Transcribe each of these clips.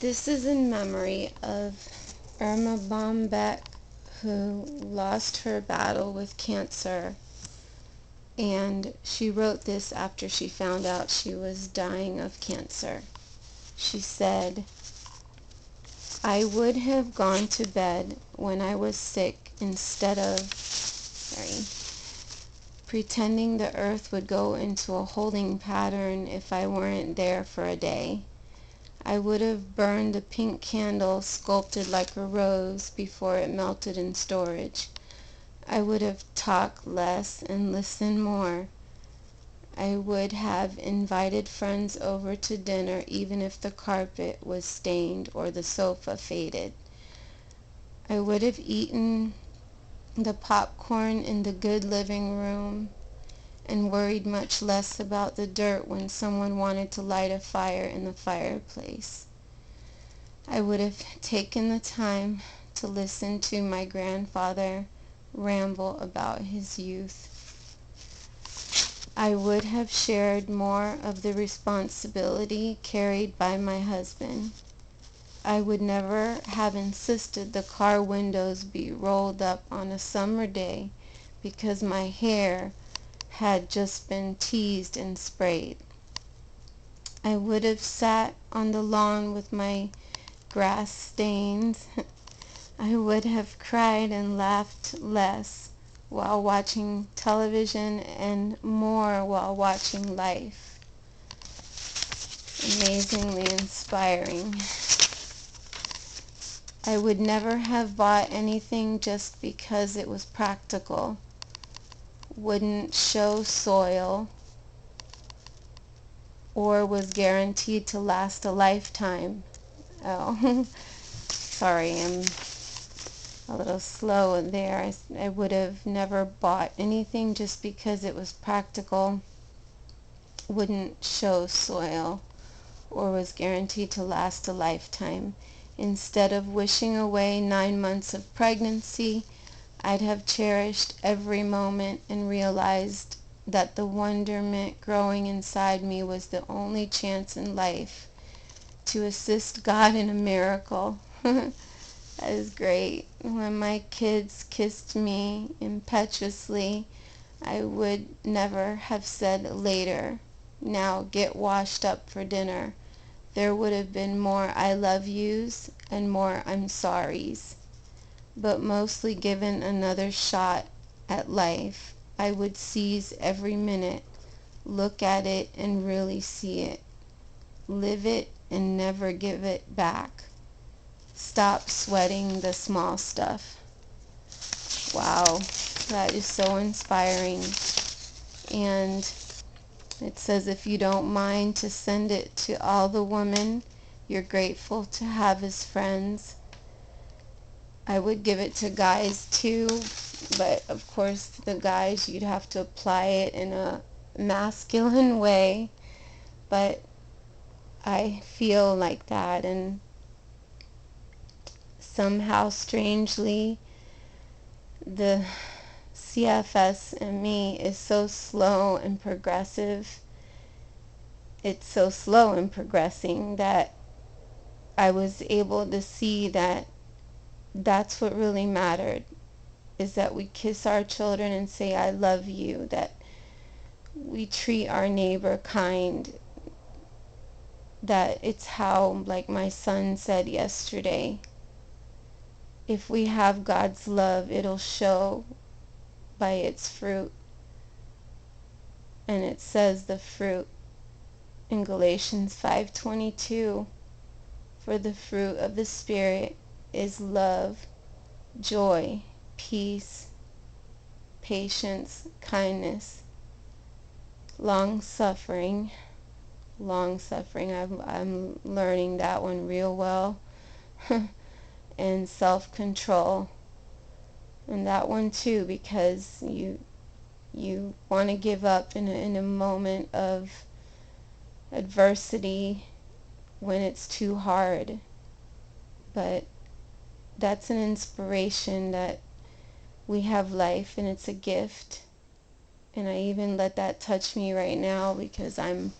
This is in memory of Erma Bonbeck, who lost her battle with cancer, and she wrote this after she found out she was dying of cancer. She said, "I would have gone to bed when I was sick instead of pretending the earth would go into a holding pattern if I weren't there for a day. I would have burned the pink candle sculpted like a rose before it melted in storage. I would have talked less and listened more. I would have invited friends over to dinner even if the carpet was stained or the sofa faded. I would have eaten the popcorn in the good living room and worried much less about the dirt when someone wanted to light a fire in the fireplace. I would have taken the time to listen to my grandfather ramble about his youth. I would have shared more of the responsibility carried by my husband. I would never have insisted the car windows be rolled up on a summer day because my hair had just been teased and sprayed. I would have sat on the lawn with my grass stains. I would have cried and laughed less while watching television and more while watching life." Amazingly inspiring. I would never have bought anything just because it was practical, wouldn't show soil, or was guaranteed to last a lifetime. Oh, sorry, I'm a little slow there. I would have never bought anything just because it was practical, wouldn't show soil, or was guaranteed to last a lifetime. Instead of wishing away 9 months of pregnancy, I'd have cherished every moment and realized that the wonderment growing inside me was the only chance in life to assist God in a miracle. That is great. When my kids kissed me impetuously, I would never have said later, "Now get washed up for dinner." There would have been more "I love yous" and more "I'm sorries." But mostly given another shot at life, I would seize every minute, look at it and really see it, live it and never give it back. Stop sweating the small stuff. Wow, that is so inspiring. And it says, if you don't mind to send it to all the women you're grateful to have as friends. I would give it to guys too, but of course the guys, you'd have to apply it in a masculine way, but I feel like that, and somehow strangely the CFS in me is so slow and progressive. It's so slow and progressing that I was able to see that that's what really mattered, is that we kiss our children and say "I love you," that we treat our neighbor kind, that it's how, like my son said yesterday, if we have God's love, it'll show by its fruit. And it says the fruit in Galatians 5:22, for the fruit of the Spirit is love, joy, peace, patience, kindness, long-suffering. Long-suffering, I'm learning that one real well. And self-control. And that one too, because you want to give up in a moment of adversity when it's too hard. But that's an inspiration that we have life and it's a gift. And I even let that touch me right now because I'm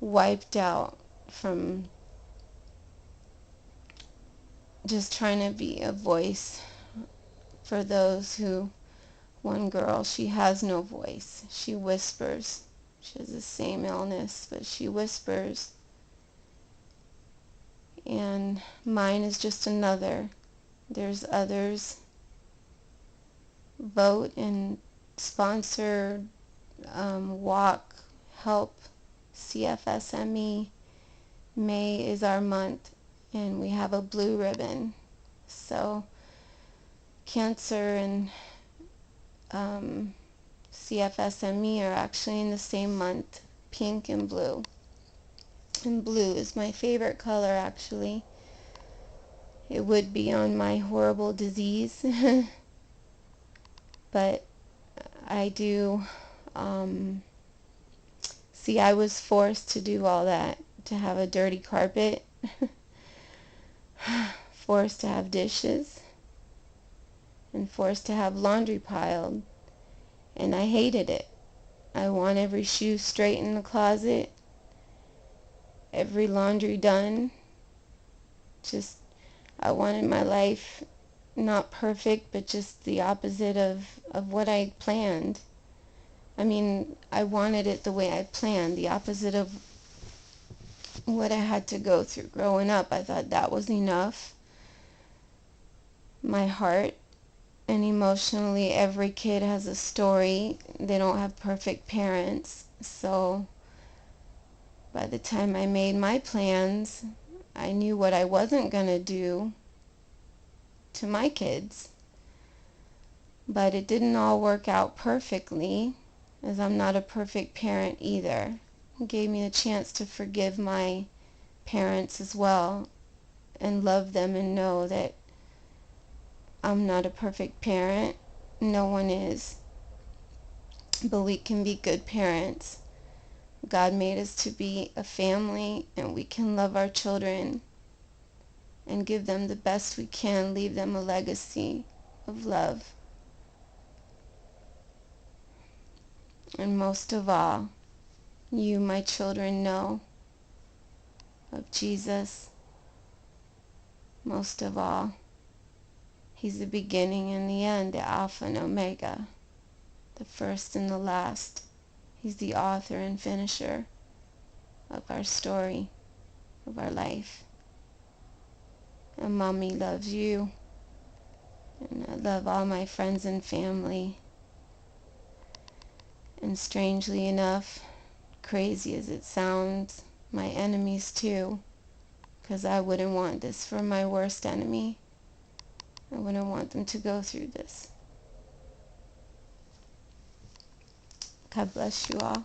wiped out from just trying to be a voice for those who, one girl, she has no voice. She whispers. She has the same illness, but she whispers. And mine is just another. There's others. Vote and sponsor, walk, help CFSME. May is our month, and we have a blue ribbon. So cancer and CFSME are actually in the same month, pink and blue. And blue is my favorite color, actually. It would be on my horrible disease, but I do, see, I was forced to do all that, to have a dirty carpet, forced to have dishes, and forced to have laundry piled, and I hated it. I want every shoe straight in the closet, every laundry done. Just, I wanted my life not perfect, but just the opposite of what I planned. I mean, I wanted it the way I planned, the opposite of what I had to go through growing up. I thought that was enough. My heart and emotionally, every kid has a story. They don't have perfect parents. So by the time I made my plans, I knew what I wasn't going to do to my kids. But it didn't all work out perfectly, as I'm not a perfect parent either. It gave me a chance to forgive my parents as well and love them and know that I'm not a perfect parent. No one is. But we can be good parents. God made us to be a family, and we can love our children and give them the best we can, leave them a legacy of love. And most of all, you, my children, know of Jesus. Most of all, He's the beginning and the end, the Alpha and Omega, the first and the last. He's the author and finisher of our story, of our life. And Mommy loves you, and I love all my friends and family. And strangely enough, crazy as it sounds, my enemies too, because I wouldn't want this for my worst enemy. I wouldn't want them to go through this. God bless you all.